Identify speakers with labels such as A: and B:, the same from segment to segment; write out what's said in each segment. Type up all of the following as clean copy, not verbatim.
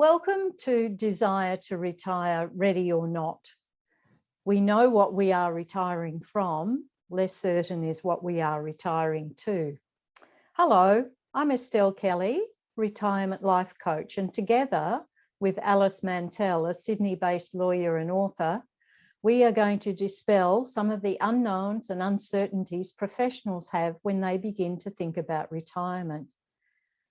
A: Welcome to Desire to Retire, Ready or Not. We know what we are retiring from, less certain is what we are retiring to. Hello, I'm Estelle Kelly, retirement life coach, and together with Alice Mantel, a Sydney-based lawyer and author, we are going to dispel some of the unknowns and uncertainties professionals have when they begin to think about retirement.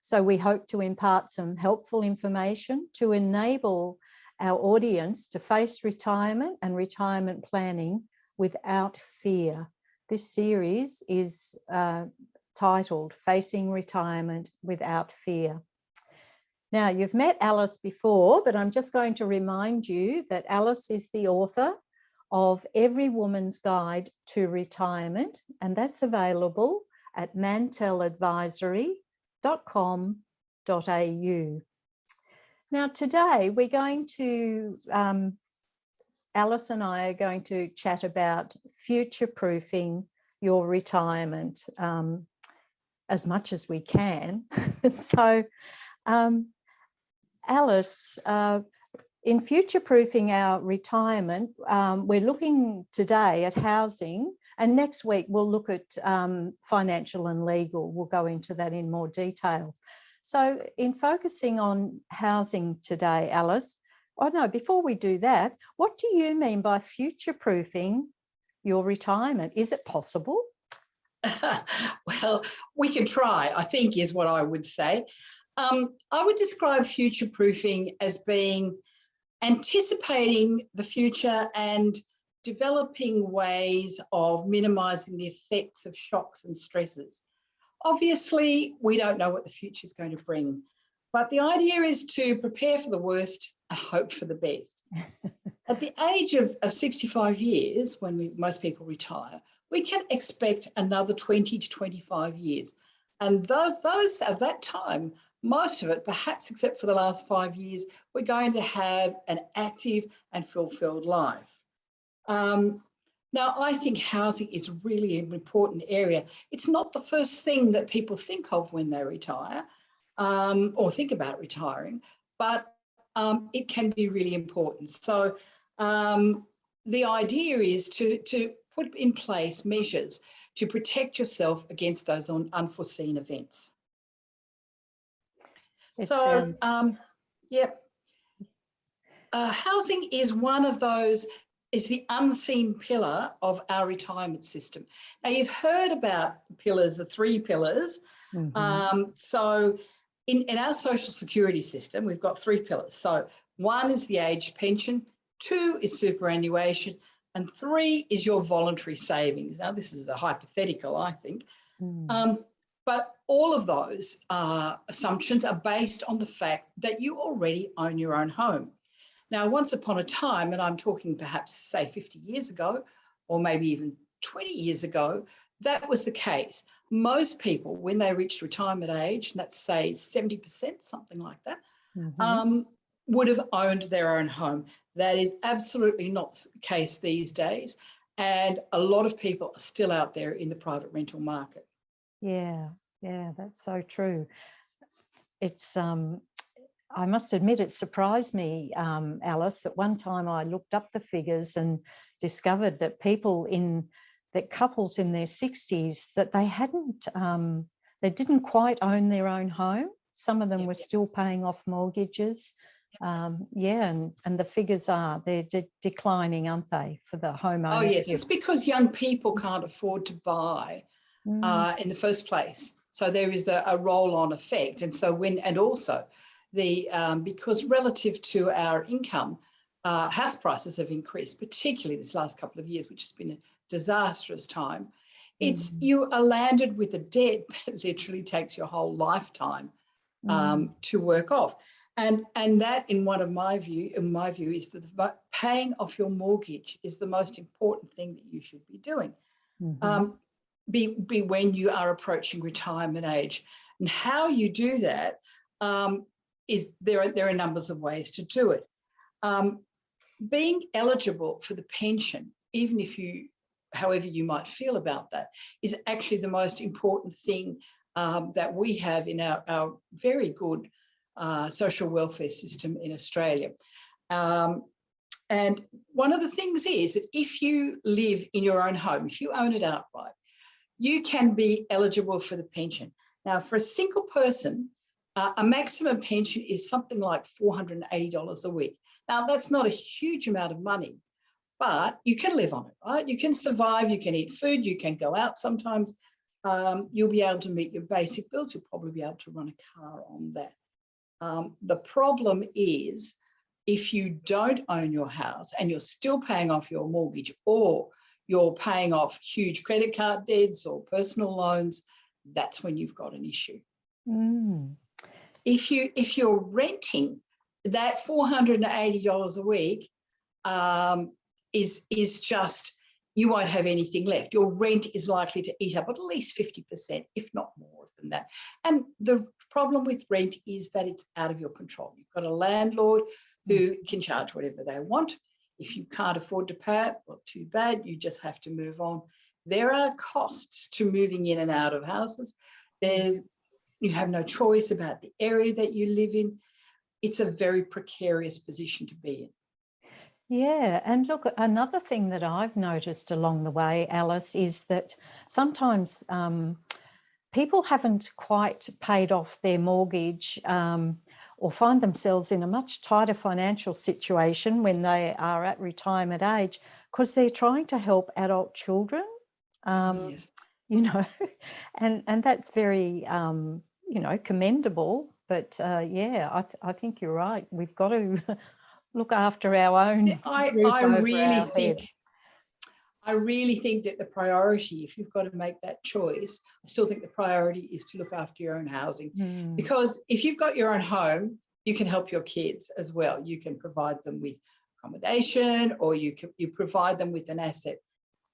A: So we hope to impart some helpful information to enable our audience to face retirement and retirement planning without fear. This series is titled Facing Retirement Without Fear. Now, you've met Alice before, but I'm just going to remind you that Alice is the author of Every Woman's Guide to Retirement, and that's available at manteladvisory.com.au. Now, today we're going to, Alice and I are going to chat about future-proofing your retirement as much as we can. So, Alice, in future-proofing our retirement, we're looking today at housing, and next week we'll look at financial and legal. We'll go into that in more detail. So in focusing on housing today, Alice, before we do that, what do you mean by future-proofing your retirement? Is it possible?
B: Well, we can try, I think, is what I would say. I would describe future-proofing as being anticipating the future and developing ways of minimising the effects of shocks and stresses. Obviously, we don't know what the future is going to bring, but the idea is to prepare for the worst and hope for the best. At the age of 65 years, when most people retire, we can expect another 20 to 25 years. And those of that time, most of it, perhaps except for the last 5 years, we're going to have an active and fulfilled life. Now, I think housing is really an important area. It's not the first thing that people think of when they retire or think about retiring, but it can be really important. So the idea is to put in place measures to protect yourself against those unforeseen events. Housing is one of those, is the unseen pillar of our retirement system. Now, you've heard about pillars, the 3 pillars. Mm-hmm. So in our social security system, we've got 3 pillars. So 1 is the age pension, 2 is superannuation, and 3 is your voluntary savings. Now, this is a hypothetical, I think. But all of those assumptions are based on the fact that you already own your own home. Now, once upon a time, and I'm talking perhaps, say, 50 years ago, or maybe even 20 years ago, that was the case. Most people, when they reached retirement age, and that's, say, 70%, something like that, would have owned their own home. That is absolutely not the case these days, and a lot of people are still out there in the private rental market.
A: Yeah, that's so true. It's I must admit, it surprised me, Alice. At one time I looked up the figures and discovered that couples in their 60s, that they didn't quite own their own home. Some of them were still paying off mortgages. And the figures they're declining, aren't they, for the home ownership?
B: Oh, yes, it's because young people can't afford to buy in the first place. So there is a roll-on effect. And so also because relative to our income, house prices have increased, particularly this last couple of years, which has been a disastrous time. You are landed with a debt that literally takes your whole lifetime to work off. And that, in my view, is that paying off your mortgage is the most important thing that you should be doing. Be when you are approaching retirement age. And how you do that is there are numbers of ways to do it. Being eligible for the pension, even if however you might feel about that, is actually the most important thing that we have in our very good social welfare system in Australia. And one of the things is that if you live in your own home, if you own it outright, you can be eligible for the pension. Now, for a single person, a maximum pension is something like $480 a week. Now, that's not a huge amount of money, but you can live on it, right? You can survive, you can eat food, you can go out sometimes. You'll be able to meet your basic bills. You'll probably be able to run a car on that. The problem is if you don't own your house and you're still paying off your mortgage, or you're paying off huge credit card debts or personal loans, that's when you've got an issue.
A: Mm.
B: If you're renting, that $480 a week is just, you won't have anything left. Your rent is likely to eat up at least 50%, if not more than that. And the problem with rent is that it's out of your control. You've got a landlord who can charge whatever they want. If you can't afford to pay it, well, too bad, you just have to move on. There are costs to moving in and out of houses. You have no choice about the area that you live in. It's a very precarious position to be in.
A: Yeah, and look, another thing that I've noticed along the way, Alice, is that sometimes people haven't quite paid off their mortgage or find themselves in a much tighter financial situation when they are at retirement age because they're trying to help adult children,
B: Yes.
A: you know, and that's very, you know, commendable. But yeah, I think you're right. We've got to look after our own roof
B: I
A: over
B: really
A: our
B: think
A: head.
B: I really think that the priority, if you've got to make that choice, I still think the priority is to look after your own housing. Because if you've got your own home, you can help your kids as well. You can provide them with accommodation, or you provide them with an asset.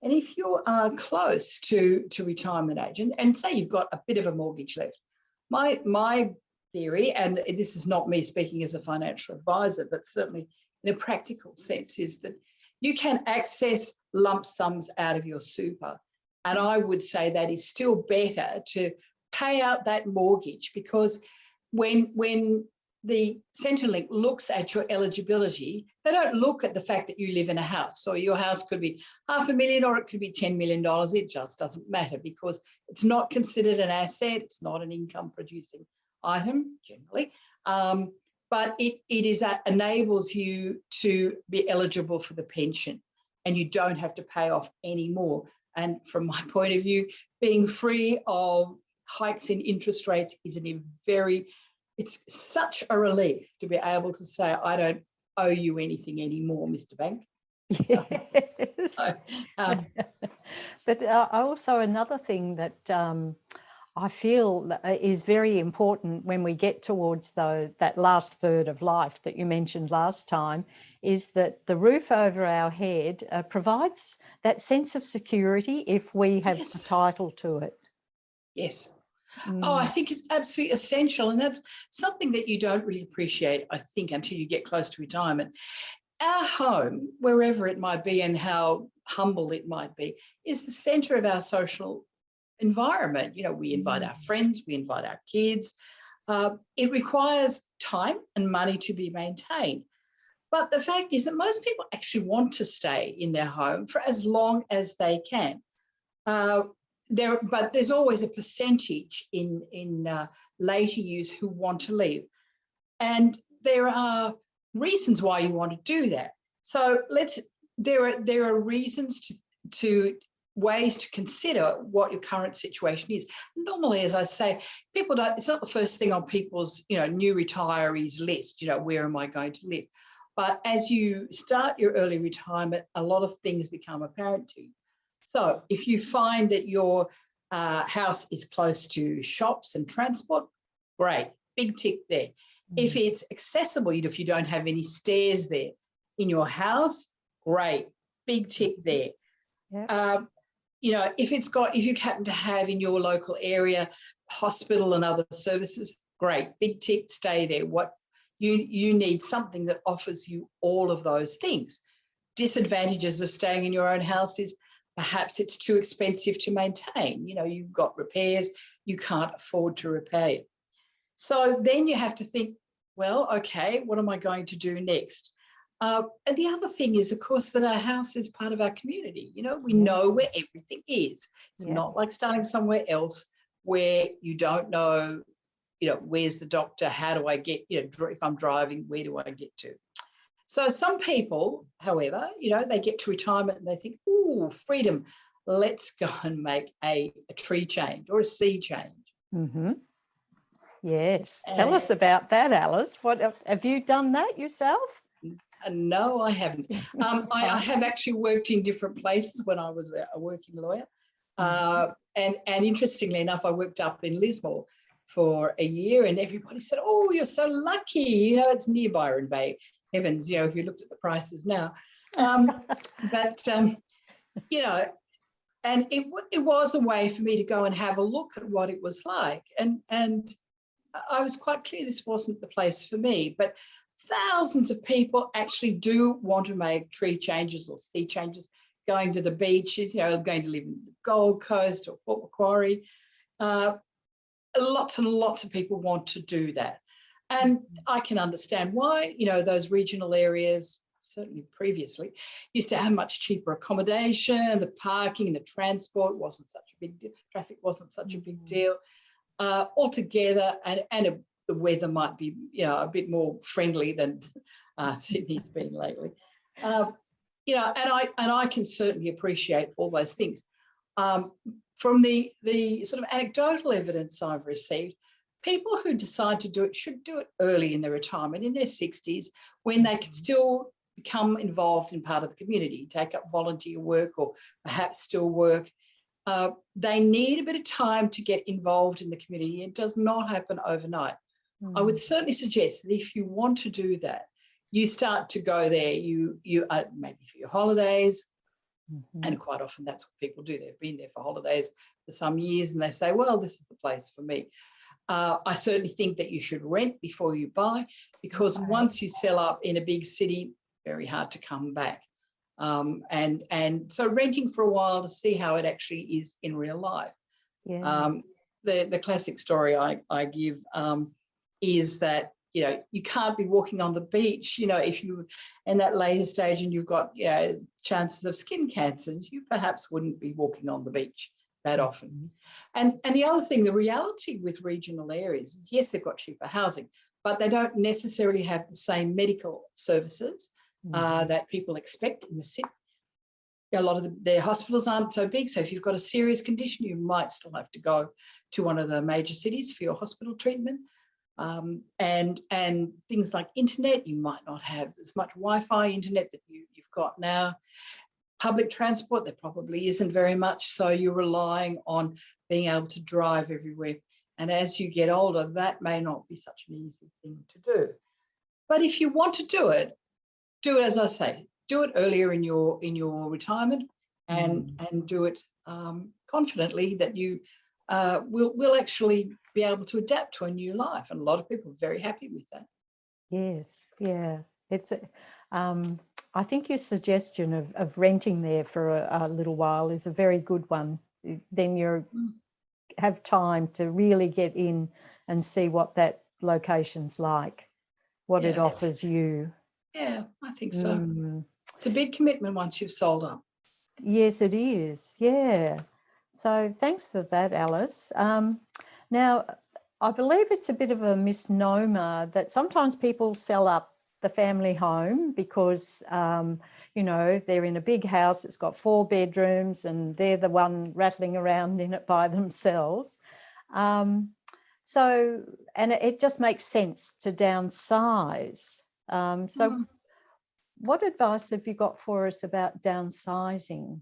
B: And if you are close to retirement age, and say you've got a bit of a mortgage left, my theory, and this is not me speaking as a financial advisor, but certainly in a practical sense, is that you can access lump sums out of your super. And I would say that is still better to pay out that mortgage, because when the Centrelink looks at your eligibility, they don't look at the fact that you live in a house. So your house could be $500,000 or it could be $10 million. It just doesn't matter, because it's not considered an asset. It's not an income producing item generally. But it enables you to be eligible for the pension, and you don't have to pay off any more. And from my point of view, being free of hikes in interest rates is it's such a relief to be able to say, I don't owe you anything anymore, Mr. Bank.
A: Yes. But also another thing that I feel is very important when we get towards that last third of life that you mentioned last time, is that the roof over our head provides that sense of security if we have the title to it.
B: Yes. Oh, I think it's absolutely essential. And that's something that you don't really appreciate, I think, until you get close to retirement. Our home, wherever it might be and how humble it might be, is the centre of our social environment. You know, we invite our friends, we invite our kids. It requires time and money to be maintained. But the fact is that most people actually want to stay in their home for as long as they can. But there's always a percentage in later years who want to leave. And there are reasons why you want to do that. So there are reasons to ways to consider what your current situation is. Normally, as I say, it's not the first thing on people's, new retirees list, where am I going to live? But as you start your early retirement, a lot of things become apparent to you. So if you find that your house is close to shops and transport, great, big tick there. If it's accessible, if you don't have any stairs there in your house, great, big tick there. Yeah. If you happen to have in your local area hospital and other services, great, big tick, stay there. What you need something that offers you all of those things. Disadvantages of staying in your own house is perhaps it's too expensive to maintain. You've got repairs, you can't afford to repair it. So then you have to think, well, okay, what am I going to do next? And the other thing is, of course, that our house is part of our community. You know, we
A: Yeah.
B: know where everything is. It's
A: Yeah.
B: not like starting somewhere else where you don't know, you know, where's the doctor? How do I get, you know, if I'm driving, where do I get to? So some people, however, you know, they get to retirement and they think, ooh, freedom, let's go and make a tree change or a sea change.
A: Mm-hmm. Yes. Tell
B: And
A: us about that, Alice. What have you done that yourself?
B: no, I haven't. I have actually worked in different places when I was a working lawyer. And interestingly enough, I worked up in Lismore for a year, and everybody said, oh, you're so lucky. You know, it's near Byron Bay. Heavens, you know, if you looked at the prices now. You know, and it was a way for me to go and have a look at what it was like. And I was quite clear this wasn't the place for me. But thousands of people actually do want to make tree changes or sea changes, going to the beaches, you know, going to live in the Gold Coast or Port Macquarie. Lots and lots of people want to do that. And I can understand why. You know, those regional areas, certainly previously, used to have much cheaper accommodation, the parking and the transport wasn't such a big deal, traffic wasn't such a big deal. Altogether, and the weather might be, you know, a bit more friendly than Sydney's been lately. You know, and I can certainly appreciate all those things. From the sort of anecdotal evidence I've received, people who decide to do it should do it early in their retirement, in their 60s, when they can still become involved in part of the community, take up volunteer work or perhaps still work. They need a bit of time to get involved in the community. It does not happen overnight. I would certainly suggest that if you want to do that, you start to go there, you maybe for your holidays, and quite often that's what people do. They've been there for holidays for some years and they say, well, this is the place for me. I certainly think that you should rent before you buy, because once you sell up in a big city, very hard to come back. And so renting for a while to see how it actually is in real life.
A: Yeah.
B: The classic story I give is that, you know, you can't be walking on the beach, you know, if you in that later stage and you've got, you know, chances of skin cancers, you perhaps wouldn't be walking on the beach that often. And the other thing, the reality with regional areas is, yes, they've got cheaper housing, but they don't necessarily have the same medical services that people expect in the city. A lot of their hospitals aren't so big, so if you've got a serious condition, you might still have to go to one of the major cities for your hospital treatment. And things like internet, you might not have as much Wi-Fi internet that you've got now. Public transport, there probably isn't very much, so you're relying on being able to drive everywhere. And as you get older, that may not be such an easy thing to do. But if you want to do it as I say, do it earlier in your retirement, and do it confidently that you will actually be able to adapt to a new life. And a lot of people are very happy with that.
A: Yes, yeah. It's I think your suggestion of renting there for a little while is a very good one. Then you have time to really get in and see what that location's like, what it offers you.
B: Yeah, I think so. It's a big commitment once you've sold up.
A: Yes, it is. Yeah. So thanks for that, Alice. Now, I believe it's a bit of a misnomer that sometimes people sell up the family home because, you know, they're in a big house, it's got 4 bedrooms and they're the one rattling around in it by themselves. So, and it just makes sense to downsize. What advice have you got for us about downsizing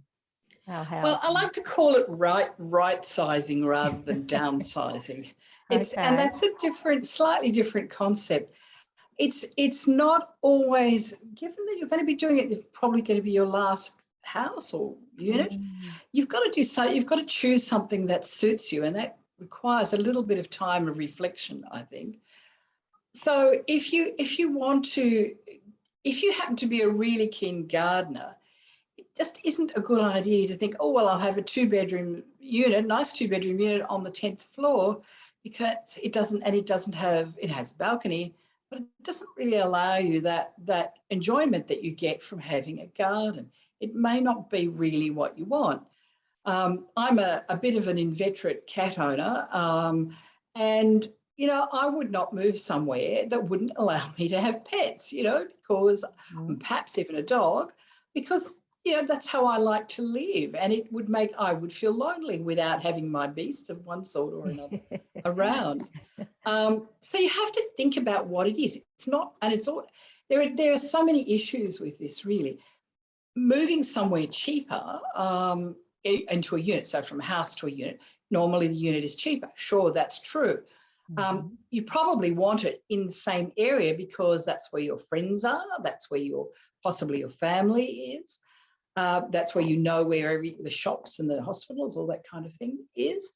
A: our house?
B: Well, I like to call it right sizing rather than downsizing. And that's a slightly different concept. It's not always, given that you're going to be doing it, it's probably going to be your last house or unit. You've got to do so. You've got to choose something that suits you, and that requires a little bit of time of reflection, I think. So if you happen to be a really keen gardener, it just isn't a good idea to think, oh, well, I'll have a 2-bedroom unit, nice 2-bedroom unit on the 10th floor, because it has a balcony, but but it doesn't really allow you that enjoyment that you get from having a garden. It may not be really what you want. I'm a bit of an inveterate cat owner, and I would not move somewhere that wouldn't allow me to have pets, because perhaps even a dog, because that's how I like to live, and I would feel lonely without having my beast of one sort or another around. So you have to think about what it is. It's not, and it's all. There are so many issues with this, really. Moving somewhere cheaper into a unit, so from a house to a unit, normally the unit is cheaper. Sure, that's true. You probably want it in the same area because that's where your friends are, that's where possibly your family is, that's where where the shops and the hospitals, all that kind of thing is.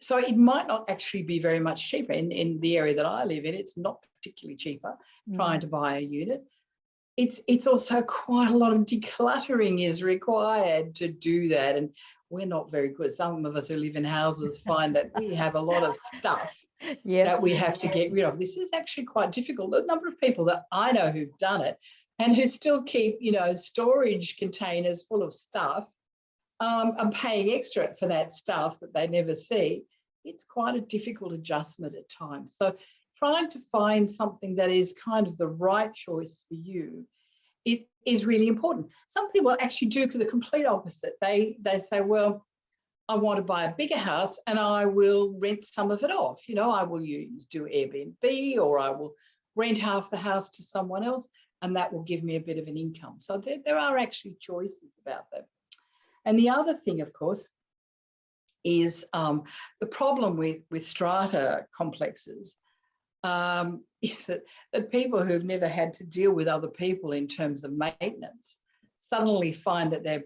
B: So it might not actually be very much cheaper. In the area that I live in, it's not particularly cheaper trying to buy a unit. It's also quite a lot of decluttering is required to do that, and we're not very good. Some of us who live in houses find that we have a lot of stuff that we have to get rid of. This is actually quite difficult. The number of people that I know who've done it and who still keep, storage containers full of stuff, and paying extra for that stuff that they never see, it's quite a difficult adjustment at times. So trying to find something that is kind of the right choice for you is really important. Some people actually do the complete opposite. They say, well, I want to buy a bigger house and I will rent some of it off. I will do Airbnb, or I will rent half the house to someone else, and that will give me a bit of an income. So there are actually choices about that. And the other thing, of course, is the problem with strata complexes is that people who've never had to deal with other people in terms of maintenance suddenly find that they're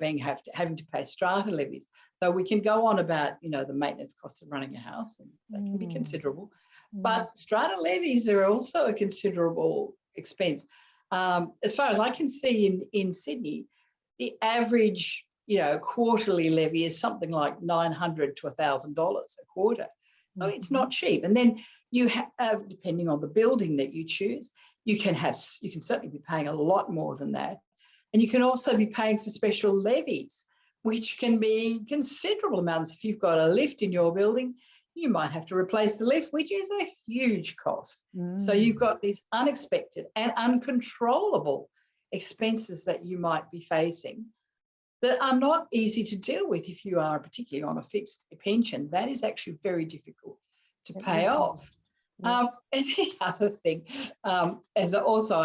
B: having to pay strata levies. So we can go on about, the maintenance costs of running a house, and they can be considerable. But strata levies are also a considerable expense. As far as I can see in Sydney, the average, quarterly levy is something like $900 to $1,000 a quarter. So it's not cheap. And then you have, depending on the building that you choose, you can certainly be paying a lot more than that. And you can also be paying for special levies, which can be considerable amounts. If you've got a lift in your building, you might have to replace the lift, which is a huge cost. So you've got these unexpected and uncontrollable expenses that you might be facing that are not easy to deal with if you are particularly on a fixed pension. That is actually very difficult to pay off. And the other thing is that also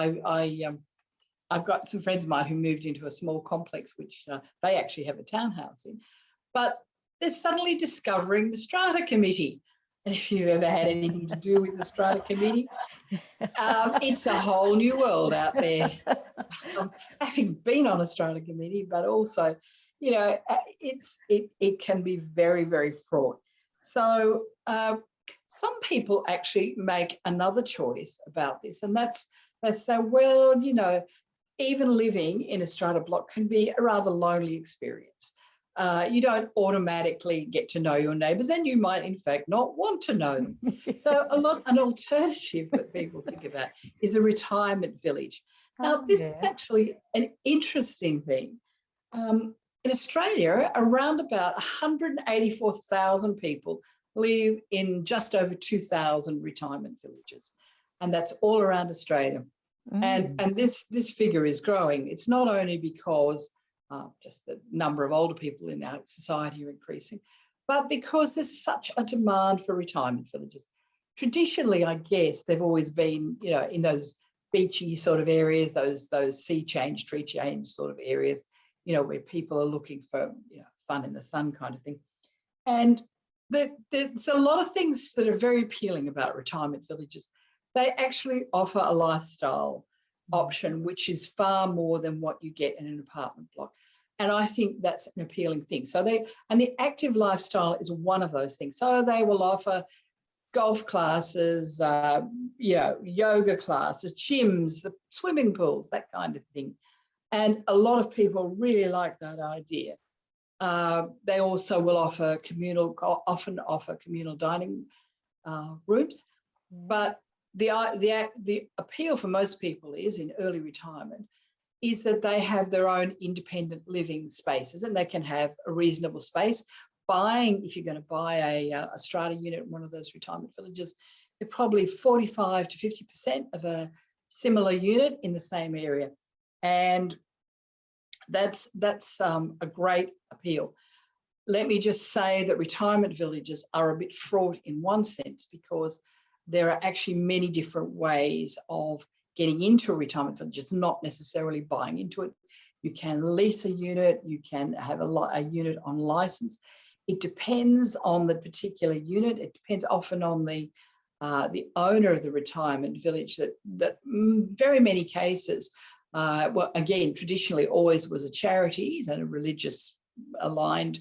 B: I've got some friends of mine who moved into a small complex, which they actually have a townhouse in, but they're suddenly discovering the strata committee. And if you've ever had anything to do with the strata committee, it's a whole new world out there. Having been on a strata committee, but also, it can be very, very fraught. So some people actually make another choice about this, and that's they say, well, even living in a strata block can be a rather lonely experience. You don't automatically get to know your neighbours, and you might, in fact, not want to know them. So an alternative that people think about is a retirement village. Now, this is actually an interesting thing. In Australia, around about 184,000 people live in just over 2,000 retirement villages, and that's all around Australia. And this figure is growing. It's not only because just the number of older people in our society are increasing, but because there's such a demand for retirement villages. Traditionally, I guess they've always been, in those beachy sort of areas, those sea change, tree change sort of areas, where people are looking for, fun in the sun kind of thing. And there's a lot of things that are very appealing about retirement villages. They actually offer a lifestyle option, which is far more than what you get in an apartment block. And I think that's an appealing thing. So the active lifestyle is one of those things. So they will offer golf classes, yoga classes, gyms, the swimming pools, that kind of thing. And a lot of people really like that idea. They also will often offer communal dining rooms, but the appeal for most people is in early retirement is that they have their own independent living spaces and they can have a reasonable space. If you're going to buy a strata unit in one of those retirement villages, they're probably 45 to 50% of a similar unit in the same area. And that's a great appeal. Let me just say that retirement villages are a bit fraught in one sense, because there are actually many different ways of getting into a retirement village. It's not necessarily buying into it. You can lease a unit, you can have a unit on license. It depends on the particular unit. It depends often on the owner of the retirement village. That very many cases, well, again, traditionally always was a charities and a religious aligned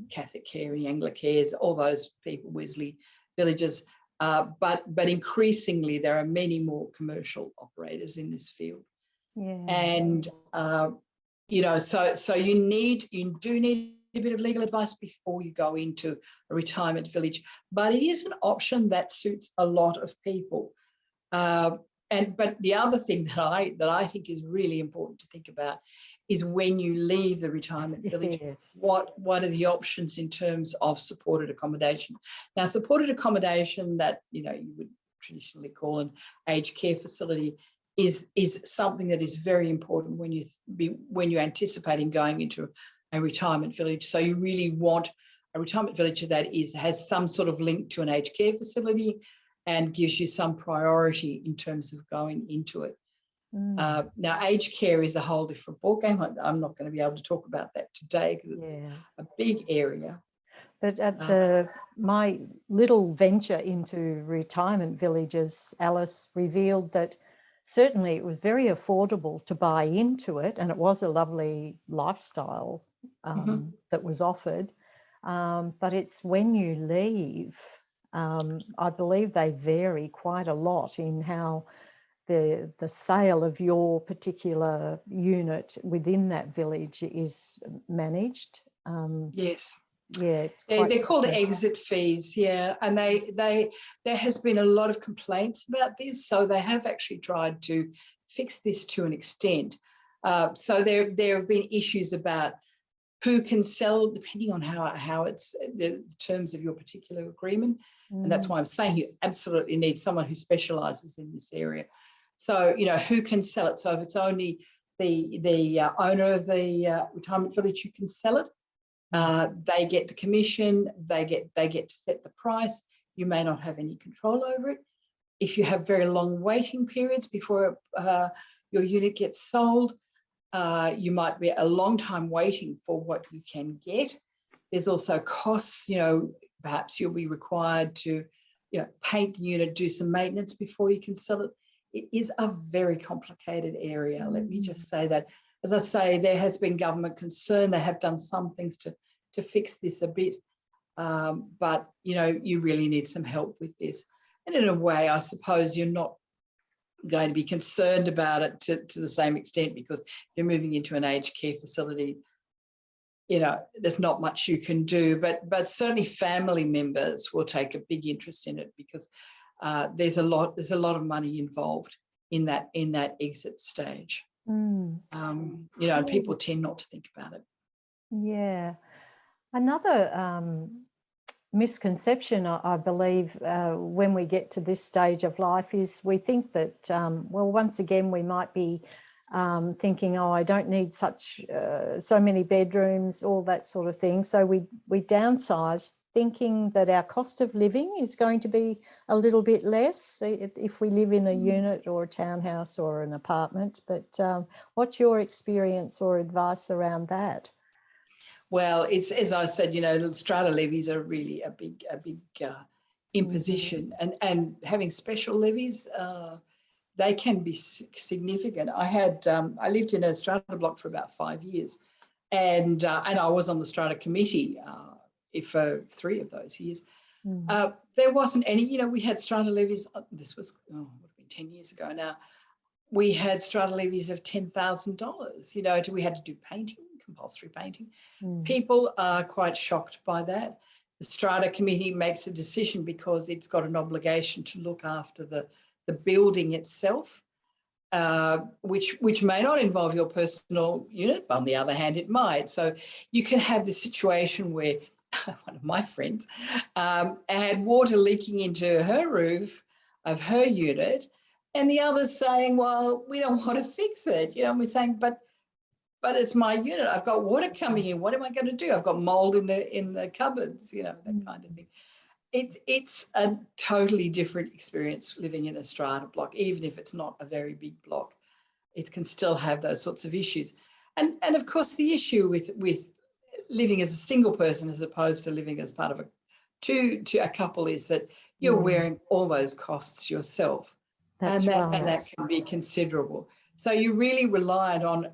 B: Catholic Care and Anglicares, all those people, Wesley villages. But increasingly, there are many more commercial operators in this field.
A: Yeah.
B: And, you know, so you do need a bit of legal advice before you go into a retirement village, but it is an option that suits a lot of people. But the other thing that I think is really important to think about is when you leave the retirement village,
A: yes.
B: what are the options in terms of supported accommodation? Now, supported accommodation that, you know, you would traditionally call an aged care facility is something that is very important when you're anticipating going into a retirement village. So you really want a retirement village that has some sort of link to an aged care facility and gives you some priority in terms of going into it. Now, aged care is a whole different ballgame. I'm not going to be able to talk about that today because it's a big area.
A: But at my little venture into retirement villages, Alice revealed that certainly it was very affordable to buy into it, and it was a lovely lifestyle that was offered. But it's when you leave, I believe they vary quite a lot in how the sale of your particular unit within that village is managed.
B: Yes.
A: Yeah, it's
B: they're called exit fees. Yeah, and there has been a lot of complaints about this, so they have actually tried to fix this to an extent. So there have been issues about who can sell, depending on how it's the terms of your particular agreement. And that's why I'm saying you absolutely need someone who specialises in this area. So, you know, who can sell it? So if it's only the owner of the retirement village who can sell it, they get the commission, they get to set the price. You may not have any control over it. If you have very long waiting periods before your unit gets sold, you might be a long time waiting for what you can get. There's also costs, you know, perhaps you'll be required to, you know, paint the unit, do some maintenance before you can sell it. It is a very complicated area. Let me just say that. As I say, there has been government concern. They have done some things to fix this a bit. But, you know, you really need some help with this. And in a way, I suppose you're not going to be concerned about it to the same extent, because if you're moving into an aged care facility, you know, there's not much you can do. But certainly family members will take a big interest in it, because there's a lot of money involved in that exit stage. You know, and people tend not to think about it.
A: Yeah. Another misconception, I believe, when we get to this stage of life is we think that, well, once again, we might be thinking, oh, I don't need so many bedrooms, all that sort of thing. So we downsize, thinking that our cost of living is going to be a little bit less if we live in a unit or a townhouse or an apartment. But what's your experience or advice around that?
B: Well, it's, as I said, you know, strata levies are really a big imposition, and having special levies, they can be significant. I lived in a strata block for about 5 years, and I was on the strata committee for 3 of those years. There wasn't any, you know, we had strata levies. This was would have been 10 years ago now. We had strata levies of $10,000. You know, we had to do painting, compulsory painting. People are quite shocked by that. the strata committee makes a decision because it's got an obligation to look after the building itself, which may not involve your personal unit, but on the other hand, it might. So you can have the situation where one of my friends had water leaking into her roof of her unit, and the others saying, well, we don't want to fix it. And we're saying, but it's my unit. I've got water coming in. What am I going to do? I've got mold in the cupboards, that kind of thing. It's a totally different experience living in a strata block, even if it's not a very big block. It can still have those sorts of issues. And of course, the issue with living as a single person as opposed to living as part of a couple is that you're wearing all those costs yourself.
A: That's right.
B: And that can be considerable. So you're really reliant on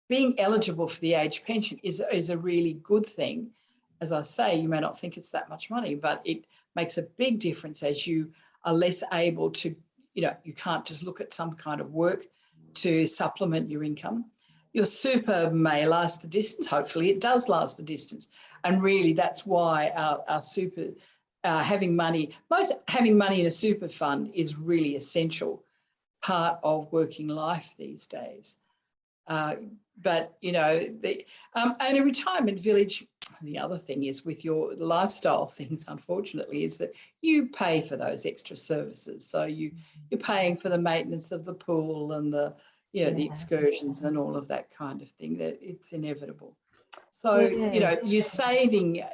B: being eligible for the age pension is a really good thing. As I say, you may not think it's that much money, but it makes a big difference as you are less able to, you can't just look at some kind of work to supplement your income. Your super may last the distance. Hopefully it does last the distance. And really that's why our super, having money in a super fund is really essential part of working life these days. But, and a retirement village, the other thing is with your lifestyle things, unfortunately, is that you pay for those extra services. So you're paying for the maintenance of the pool and the excursions and all of that kind of thing, that it's inevitable. So, you're saving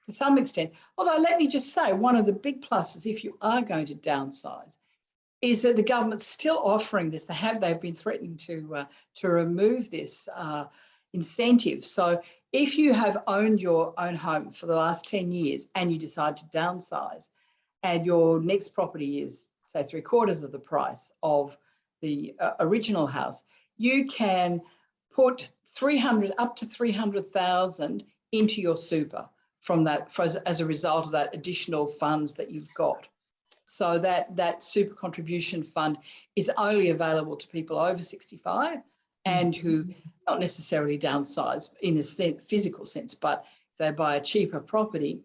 B: to some extent. Although let me just say, one of the big pluses, if you are going to downsize, is that the government's still offering this. They've been threatening to remove this incentive. So if you have owned your own home for the last 10 years and you decide to downsize, and your next property is, say, 3/4 of the price of the original house, you can put up to 300,000 into your super from that as a result of that additional funds that you've got. So that super contribution fund is only available to people over 65 and who not necessarily downsize in the physical sense, but if they buy a cheaper property,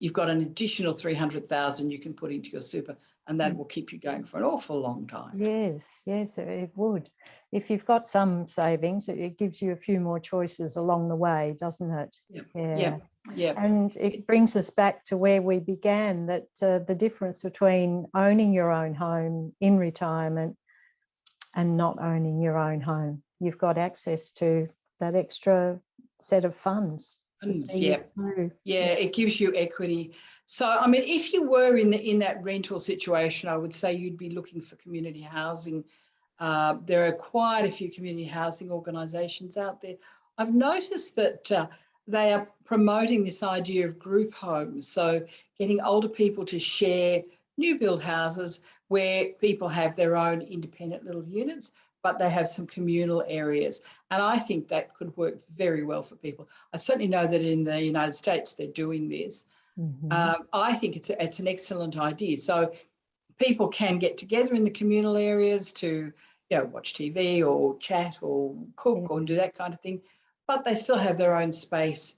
B: you've got an additional 300,000 you can put into your super, and that will keep you going for an awful long time.
A: Yes, it would. If you've got some savings, it gives you a few more choices along the way, doesn't it?
B: Yeah.
A: And it brings us back to where we began, that the difference between owning your own home in retirement and not owning your own home. You've got access to that extra set of funds.
B: It gives you equity. So, I mean, if you were in that rental situation, I would say you'd be looking for community housing. There are quite a few community housing organisations out there. I've noticed that they are promoting this idea of group homes. So getting older people to share new build houses where people have their own independent little units, but they have some communal areas. And I think that could work very well for people. I certainly know that in the United States, they're doing this. I think it's an excellent idea. So people can get together in the communal areas to, watch TV or chat or cook or do that kind of thing, but they still have their own space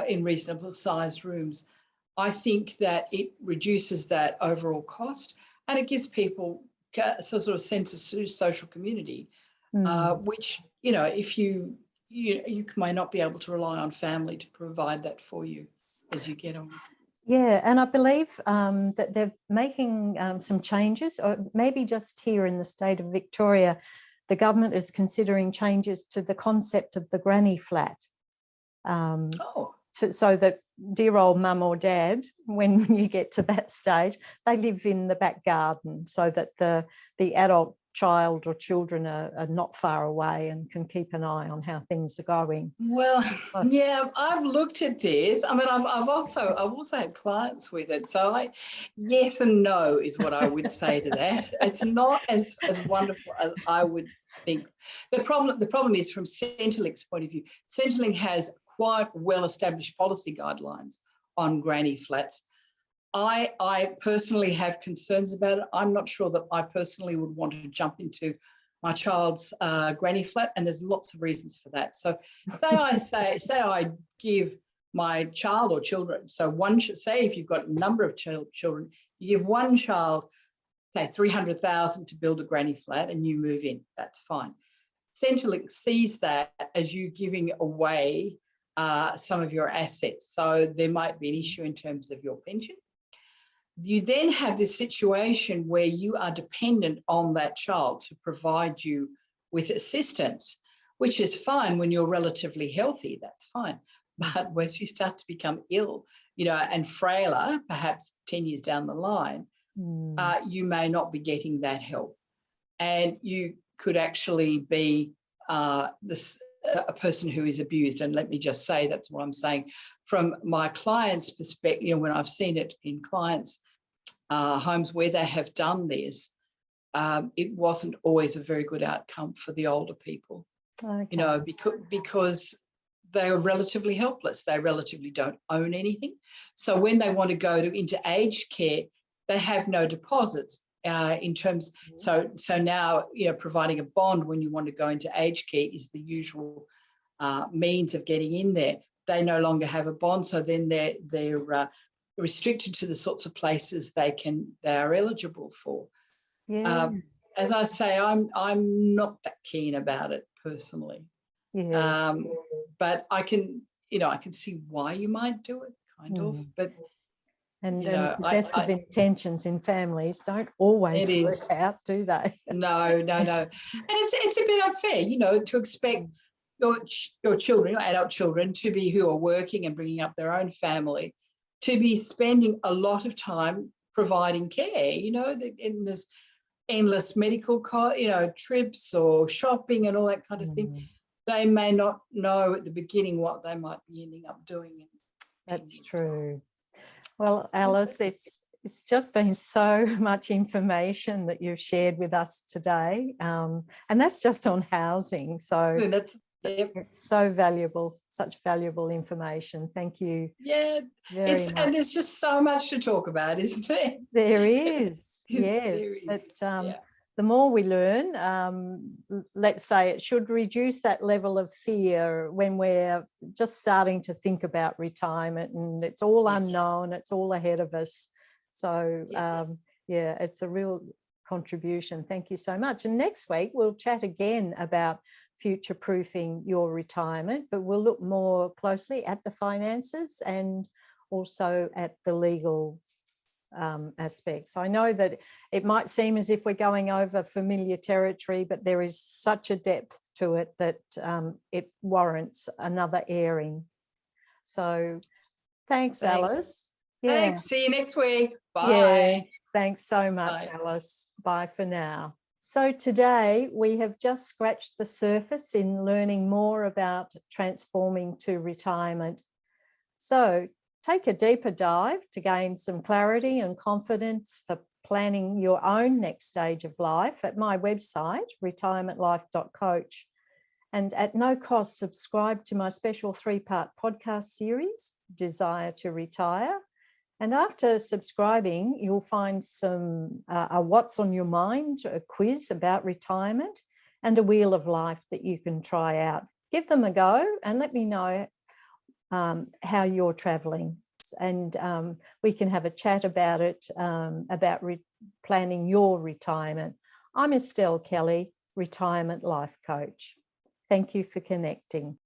B: in reasonable sized rooms. I think that it reduces that overall cost, and it gives people a sort of sense of social community, which, if you might not be able to rely on family to provide that for you as you get on.
A: Yeah, and I believe that they're making some changes, or maybe just here in the state of Victoria, the government is considering changes to the concept of the granny flat. So that dear old mum or dad, when you get to that stage, they live in the back garden so that the adult child or children are not far away and can keep an eye on how things are going.
B: Well, yeah, I've looked at this. I mean, I've also had clients with it. So yes and no is what I would say to that. It's not as wonderful as I would think. The problem is, from Centrelink's point of view, Centrelink has quite well-established policy guidelines on granny flats. I personally have concerns about it. I'm not sure that I personally would want to jump into my child's granny flat, and there's lots of reasons for that. So say I give my child or children. So say if you've got a number of children, you give one child, say 300,000 to build a granny flat and you move in, that's fine. Centrelink sees that as you giving away some of your assets. So there might be an issue in terms of your pension. You then have this situation where you are dependent on that child to provide you with assistance, which is fine when you're relatively healthy, that's fine. But once you start to become ill, and frailer, perhaps 10 years down the line, you may not be getting that help. And you could actually be a person who is abused. And let me just say, that's what I'm saying. From my clients' perspective, when I've seen it in clients' homes where they have done this, it wasn't always a very good outcome for the older people, because they are relatively helpless. They relatively don't own anything. So when they want to go into aged care, they have no deposits in terms. So now, providing a bond when you want to go into aged care is the usual means of getting in there. They no longer have a bond, so then they're restricted to the sorts of places they are eligible for.
A: Yeah.
B: As I say, I'm not that keen about it personally.
A: Yeah.
B: But I can see why you might do it, kind of. But
A: and the best of intentions in families don't always work out, do they?
B: No. And it's a bit unfair, to expect your children, your adult children, who are working and bringing up their own family, to be spending a lot of time providing care, and there's endless medical trips or shopping and all that kind of thing. They may not know at the beginning what they might be ending up doing.
A: That's true. Well, Alice, it's just been so much information that you've shared with us today, and that's just on housing. So it's so valuable, such valuable information. Thank you.
B: Yeah, and there's just so much to talk about, isn't there?
A: There is, yes. But the more we learn, let's say it should reduce that level of fear when we're just starting to think about retirement and it's all unknown, it's all ahead of us. So, it's a real contribution. Thank you so much. And next week, we'll chat again about future-proofing your retirement, but we'll look more closely at the finances and also at the legal aspects. I know that it might seem as if we're going over familiar territory, but there is such a depth to it that it warrants another airing. So thanks, Alice.
B: Thanks. See you next week. Bye.
A: Thanks so much, Alice. Bye for now. So today we have just scratched the surface in learning more about transforming to retirement. So take a deeper dive to gain some clarity and confidence for planning your own next stage of life at my website, retirementlife.coach. And at no cost, subscribe to my special 3-part podcast series, Desire to Retire. And after subscribing, you'll find some a What's on Your Mind, a quiz about retirement, and a Wheel of Life that you can try out. Give them a go and let me know how you're travelling, and we can have a chat about it, about planning your retirement. I'm Estelle Kelly, Retirement Life Coach. Thank you for connecting.